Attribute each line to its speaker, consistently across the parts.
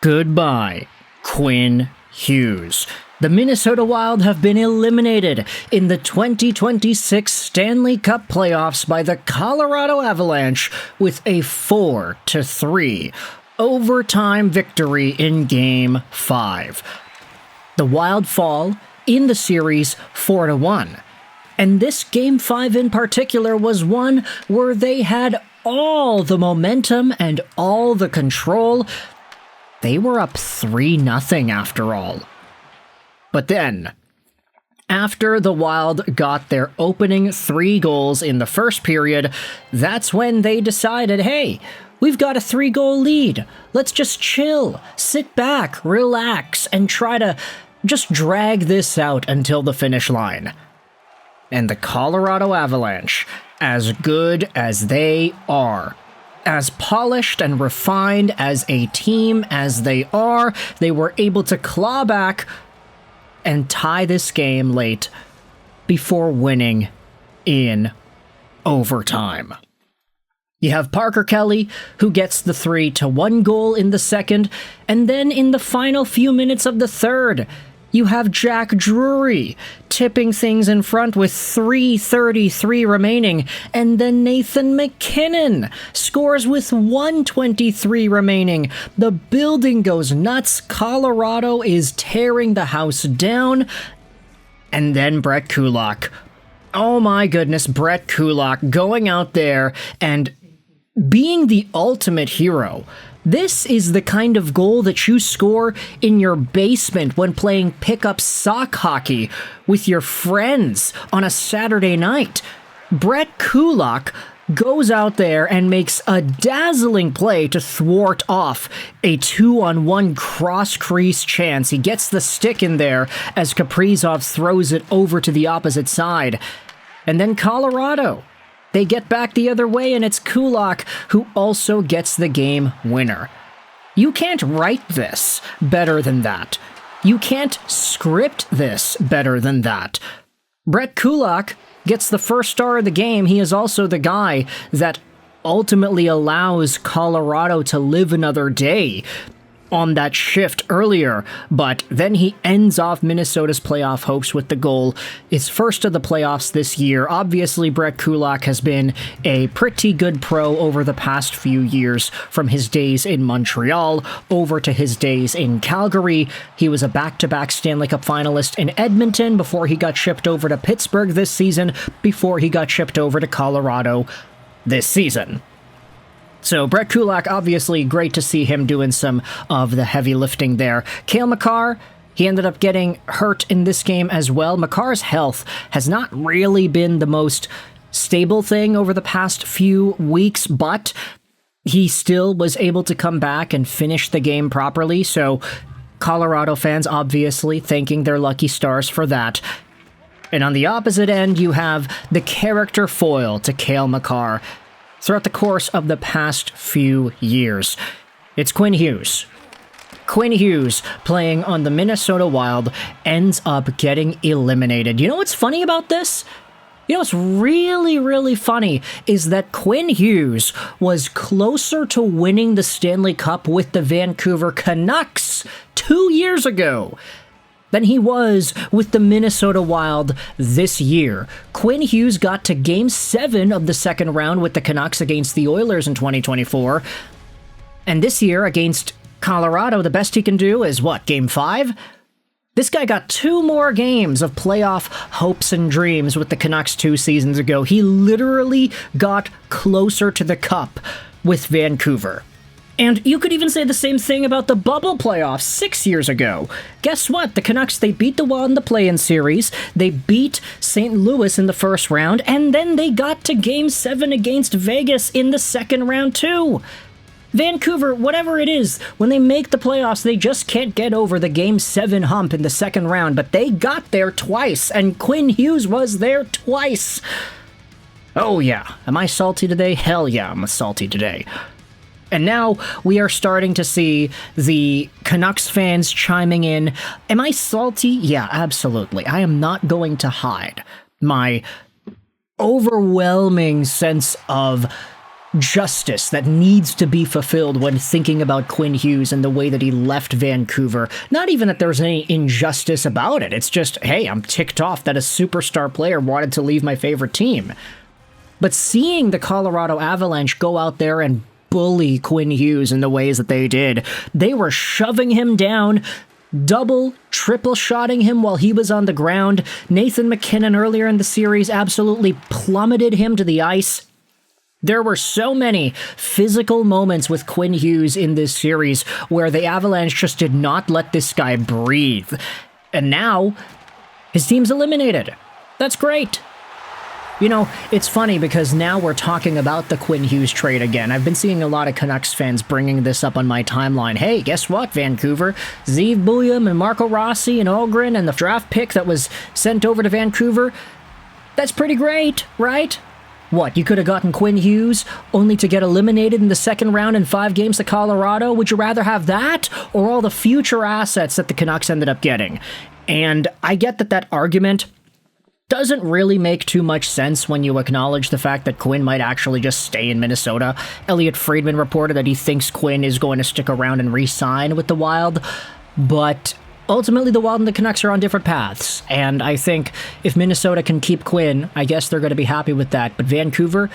Speaker 1: Goodbye, Quinn Hughes. The Minnesota Wild have been eliminated in the 2026 Stanley Cup Playoffs by the Colorado Avalanche with a 4-3 overtime victory in Game 5. The Wild fall in the series 4-1. And this Game 5 in particular was one where they had all the momentum and all the control. They were up 3-0 after all. But then, after the Wild got their opening 3 goals in the first period, that's when they decided, hey, we've got a 3-goal lead. Let's just chill, sit back, relax, and try to just drag this out until the finish line. And the Colorado Avalanche, as good as they are, as polished and refined as a team as they are, they were able to claw back and tie this game late before winning in overtime. You have Parker Kelly, who gets the 3-1 goal in the second, and then in the final few minutes of the third, you have Jack Drury tipping things in front with 3:33 remaining, and then Nathan MacKinnon scores with 1:23 remaining. The building goes nuts. Colorado is tearing the house down. And then Brett Kulak. Oh my goodness, Brett Kulak going out there and being the ultimate hero. This is the kind of goal that you score in your basement when playing pickup sock hockey with your friends on a Saturday night. Brett Kulak goes out there and makes a dazzling play to thwart off a 2-on-1 cross-crease chance. He gets the stick in there as Kaprizov throws it over to the opposite side. And then Colorado, they get back the other way, and it's Kulak who also gets the game winner. You can't write this better than that. You can't script this better than that. Brett Kulak gets the first star of the game. He is also the guy that ultimately allows Colorado to live another day on that shift earlier, but then he ends off Minnesota's playoff hopes with the goal. His first of the playoffs this year. Obviously, Brett Kulak has been a pretty good pro over the past few years, from his days in Montreal over to his days in Calgary. He was a back-to-back Stanley Cup finalist in Edmonton before he got shipped over to Pittsburgh this season, before he got shipped over to Colorado this season. So Brett Kulak, obviously great to see him doing some of the heavy lifting there. Cale Makar, he ended up getting hurt in this game as well. Makar's health has not really been the most stable thing over the past few weeks, but he still was able to come back and finish the game properly. So Colorado fans obviously thanking their lucky stars for that. And on the opposite end, you have the character foil to Cale Makar throughout the course of the past few years. It's Quinn Hughes. Quinn Hughes, playing on the Minnesota Wild, ends up getting eliminated. You know what's funny about this? You know what's really, really funny is that Quinn Hughes was closer to winning the Stanley Cup with the Vancouver Canucks 2 years ago than he was with the Minnesota Wild this year. Quinn Hughes got to Game 7 of the second round with the Canucks against the Oilers in 2024. And this year, against Colorado, the best he can do is what, Game 5? This guy got 2 more games of playoff hopes and dreams with the Canucks 2 seasons ago. He literally got closer to the cup with Vancouver. And you could even say the same thing about the bubble playoffs 6 years ago. Guess what? The Canucks, they beat the Wild in the play-in series, they beat St. Louis in the first round, and then they got to Game 7 against Vegas in the second round too. Vancouver, whatever it is, when they make the playoffs, they just can't get over the Game 7 hump in the second round, but they got there twice, and Quinn Hughes was there twice. Oh yeah, am I salty today? Hell yeah, I'm salty today. And now we are starting to see the Canucks fans chiming in. Am I salty? Yeah, absolutely. I am not going to hide my overwhelming sense of justice that needs to be fulfilled when thinking about Quinn Hughes and the way that he left Vancouver. Not even that there's any injustice about it. It's just, hey, I'm ticked off that a superstar player wanted to leave my favorite team. But seeing the Colorado Avalanche go out there and bully Quinn Hughes in the ways that they did, they were shoving him down, double, triple shotting him while he was on the ground. Nathan MacKinnon earlier in the series absolutely plummeted him to the ice. There were so many physical moments with Quinn Hughes in this series where the Avalanche just did not let this guy breathe. And now, his team's eliminated. That's great. You know, it's funny because now we're talking about the Quinn Hughes trade again. I've been seeing a lot of Canucks fans bringing this up on my timeline. Hey, guess what, Vancouver? Zeev Buium and Marco Rossi and Ogren and the draft pick that was sent over to Vancouver, that's pretty great, right? What, you could have gotten Quinn Hughes only to get eliminated in the second round in 5 games to Colorado? Would you rather have that or all the future assets that the Canucks ended up getting? And I get that argument doesn't really make too much sense when you acknowledge the fact that Quinn might actually just stay in Minnesota. Elliot Friedman reported that he thinks Quinn is going to stick around and re-sign with the Wild, but ultimately the Wild and the Canucks are on different paths, and I think if Minnesota can keep Quinn, I guess they're going to be happy with that, but Vancouver,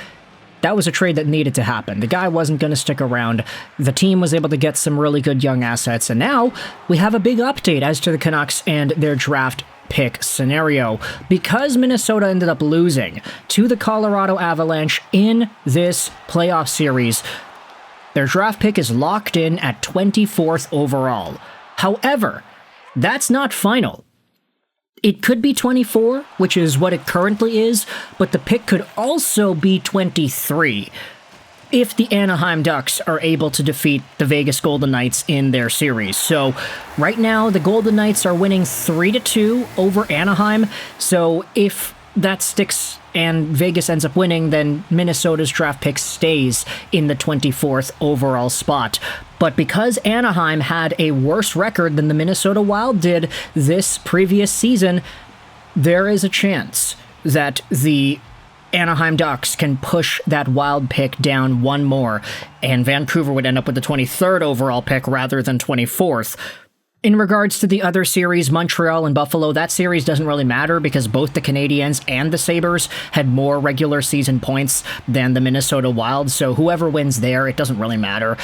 Speaker 1: that was a trade that needed to happen. The guy wasn't going to stick around. The team was able to get some really good young assets, and now we have a big update as to the Canucks and their draft pick scenario. Because Minnesota ended up losing to the Colorado Avalanche in this playoff series, their draft pick is locked in at 24th overall. However, that's not final. It could be 24, which is what it currently is, but the pick could also be 23 if the Anaheim Ducks are able to defeat the Vegas Golden Knights in their series. So right now, the Golden Knights are winning 3-2 over Anaheim. So if that sticks and Vegas ends up winning, then Minnesota's draft pick stays in the 24th overall spot. But because Anaheim had a worse record than the Minnesota Wild did this previous season, there is a chance that the Anaheim Ducks can push that Wild pick down one more, and Vancouver would end up with the 23rd overall pick rather than 24th. In regards to the other series, Montreal and Buffalo, that series doesn't really matter because both the Canadiens and the Sabres had more regular season points than the Minnesota Wild, so whoever wins there, it doesn't really matter.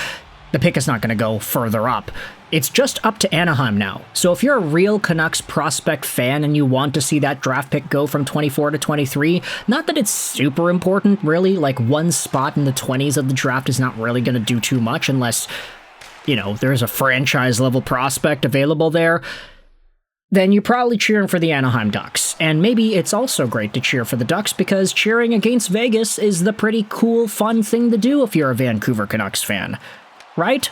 Speaker 1: The pick is not going to go further up. It's just up to Anaheim now. So if you're a real Canucks prospect fan and you want to see that draft pick go from 24 to 23, not that it's super important, really. Like, one spot in the 20s of the draft is not really going to do too much unless, you know, there's a franchise-level prospect available there. Then you're probably cheering for the Anaheim Ducks. And maybe it's also great to cheer for the Ducks because cheering against Vegas is the pretty cool, fun thing to do if you're a Vancouver Canucks fan. Right?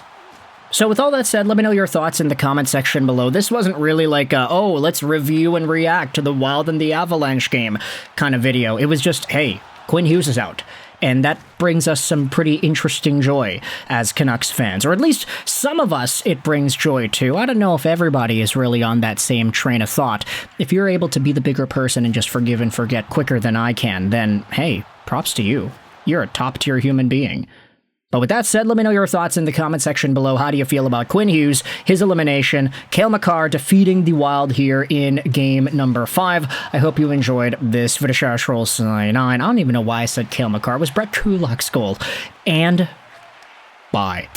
Speaker 1: So with all that said, let me know your thoughts in the comment section below. This wasn't really like a, oh, let's review and react to the Wild and the Avalanche game kind of video. It was just, hey, Quinn Hughes is out. And that brings us some pretty interesting joy as Canucks fans. Or at least some of us it brings joy to. I don't know if everybody is really on that same train of thought. If you're able to be the bigger person and just forgive and forget quicker than I can, then, hey, props to you. You're a top-tier human being. But with that said, let me know your thoughts in the comment section below. How do you feel about Quinn Hughes, his elimination, Cale Makar defeating the Wild here in game number 5? I hope you enjoyed this video. Roll 99. I don't even know why I said Cale Makar. It was Brett Kulak's goal. And bye.